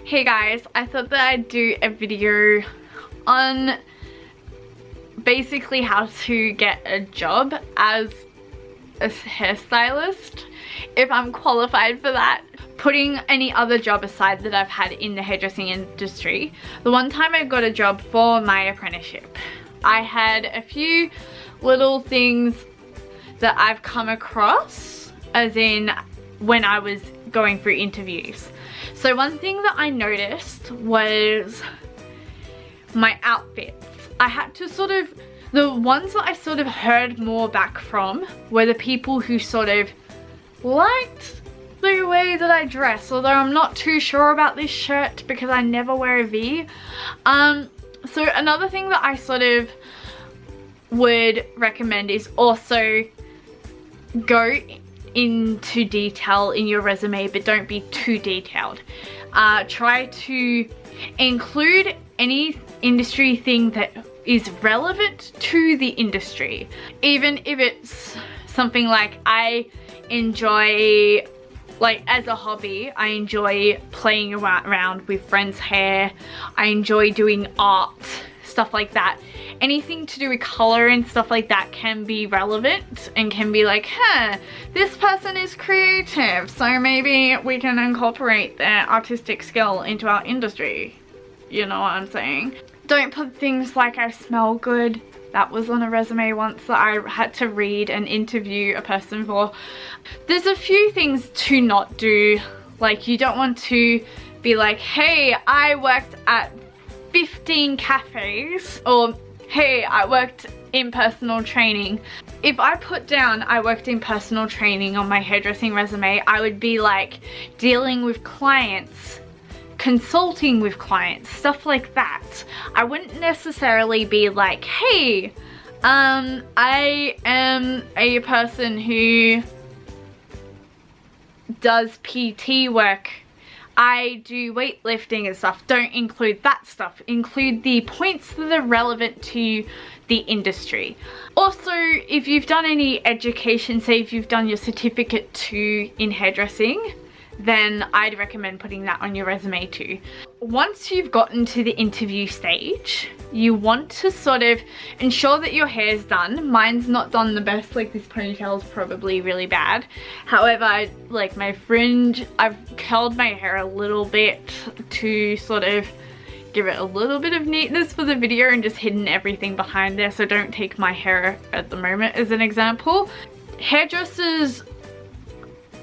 Hey guys, I thought that I'd do a video on basically how to get a job as a hairstylist, if I'm qualified for that. Putting any other job aside that I've had in the hairdressing industry, the one time I got a job for my apprenticeship, I had a few little things that I've come across, as in when I was going through interviews. So one thing that I noticed was my outfits. I had to the ones that I sort of heard more back from were the people who sort of liked the way that I dress, although I'm not too sure about this shirt because I never wear a V. So another thing that I sort of would recommend is also go into detail in your resume, but don't be too detailed. Try to include any industry thing that is relevant to the industry, even if it's something like I enjoy, like as a hobby, I enjoy playing around with friends' hair, I enjoy doing art, stuff like that. Anything to do with color and stuff like that can be relevant and can be like, this person is creative, so maybe we can incorporate their artistic skill into our industry. You know what I'm saying? Don't put things like I smell good. That was on a resume once that I had to read and interview a person for. There's a few things to not do. Like, you don't want to be like, hey, I worked at 15 cafes, or hey, I worked in personal training. If I put down I worked in personal training on my hairdressing resume, I would be like dealing with clients, consulting with clients, stuff like that. I wouldn't necessarily be like, hey, I am a person who does PT work, I do weightlifting and stuff. Don't include that stuff. Include the points that are relevant to the industry. Also, if you've done any education, say if you've done your certificate 2 in hairdressing, then I'd recommend putting that on your resume too. Once you've gotten to the interview stage, you want to sort of ensure that your hair's done. Mine's not done the best, like this ponytail is probably really bad. However, like my fringe, I've curled my hair a little bit to sort of give it a little bit of neatness for the video and just hidden everything behind there, so don't take my hair at the moment as an example. Hairdressers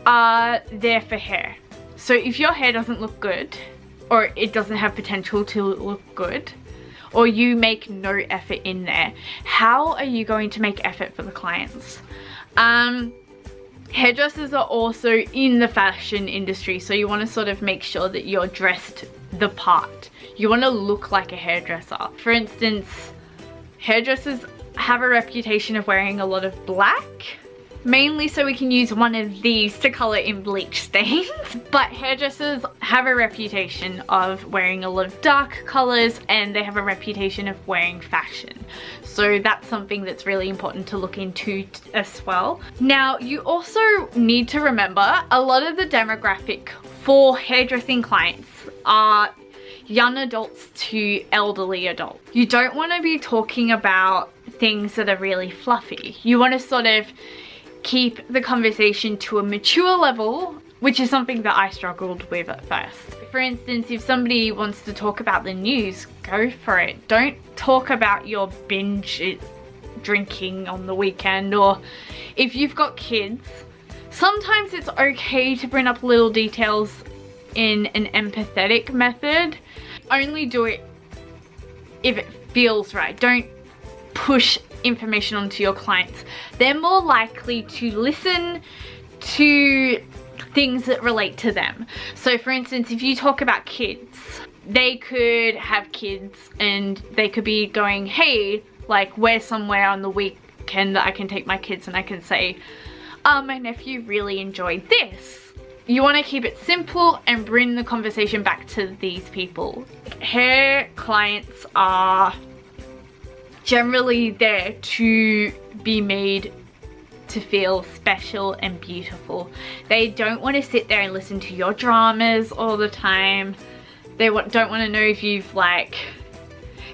are there for hair. So if your hair doesn't look good, or it doesn't have potential to look good, or you make no effort in there, how are you going to make effort for the clients? Hairdressers are also in the fashion industry, so you want to sort of make sure that you're dressed the part. You want to look like a hairdresser. For instance, hairdressers have a reputation of wearing a lot of black, mainly so we can use one of these to color in bleach stains. But hairdressers have a reputation of wearing a lot of dark colors, and they have a reputation of wearing fashion. So that's something that's really important to look into as well. Now, you also need to remember a lot of the demographic for hairdressing clients are young adults to elderly adults. You don't want to be talking about things that are really fluffy. You want to sort of keep the conversation to a mature level, which is something that I struggled with at first. For instance, if somebody wants to talk about the news, go for it. Don't talk about your binge drinking on the weekend, or if you've got kids, sometimes it's okay to bring up little details in an empathetic method. Only do it if it feels right. Don't push information onto your clients. They're more likely to listen to things that relate to them. So for instance, if you talk about kids, they could have kids and they could be going, hey, like, where's somewhere on the weekend that I can take my kids, and I can say, my nephew really enjoyed this. You want to keep it simple and bring the conversation back to these people. Hair clients are generally there to be made to feel special and beautiful. They don't want to sit there and listen to your dramas all the time. They don't want to know if you've like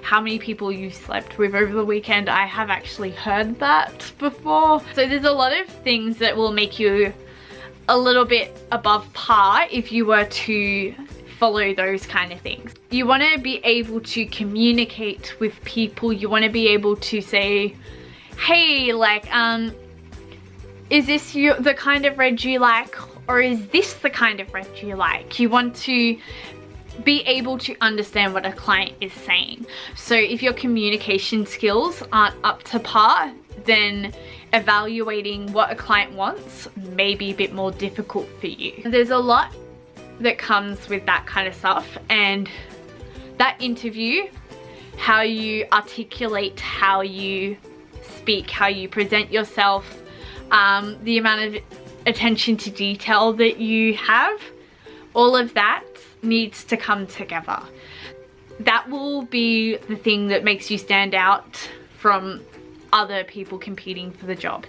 how many people you slept with over the weekend. I have actually heard that before. So there's a lot of things that will make you a little bit above par if you were to follow those kind of things. You want to be able to communicate with people. You want to be able to say, hey, like, is this the kind of red you like, or is this the kind of red you like? You want to be able to understand what a client is saying. So if your communication skills aren't up to par, then evaluating what a client wants may be a bit more difficult for you. There's a lot that comes with that kind of stuff, and that interview, how you articulate, how you speak, how you present yourself, the amount of attention to detail that you have, all of that needs to come together. That will be the thing that makes you stand out from other people competing for the job,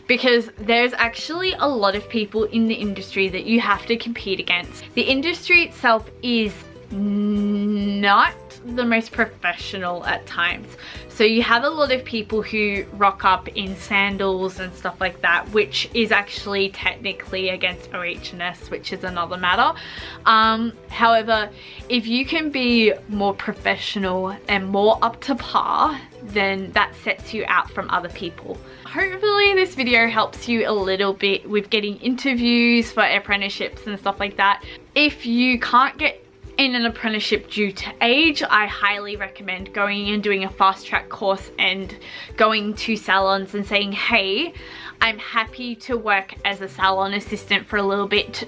because there's actually a lot of people in the industry that you have to compete against. The industry itself is not the most professional at times. So you have a lot of people who rock up in sandals and stuff like that, which is actually technically against OH&S, which is another matter. However, if you can be more professional and more up to par, then that sets you out from other people. Hopefully this video helps you a little bit with getting interviews for apprenticeships and stuff like that. If you can't get in an apprenticeship due to age, I highly recommend going and doing a fast track course and going to salons and saying, hey, I'm happy to work as a salon assistant for a little bit.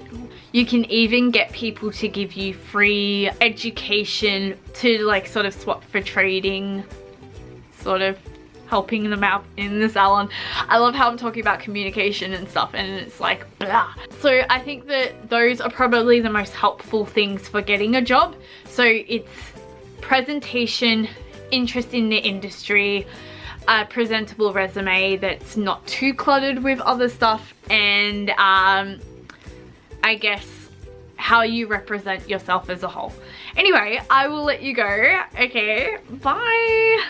You can even get people to give you free education to like sort of swap for trading, sort of helping them out in the salon. I love how I'm talking about communication and stuff, and it's like blah. So I think that those are probably the most helpful things for getting a job. So it's presentation, interest in the industry, a presentable resume that's not too cluttered with other stuff, and I guess how you represent yourself as a whole. Anyway, I will let you go. Okay, bye.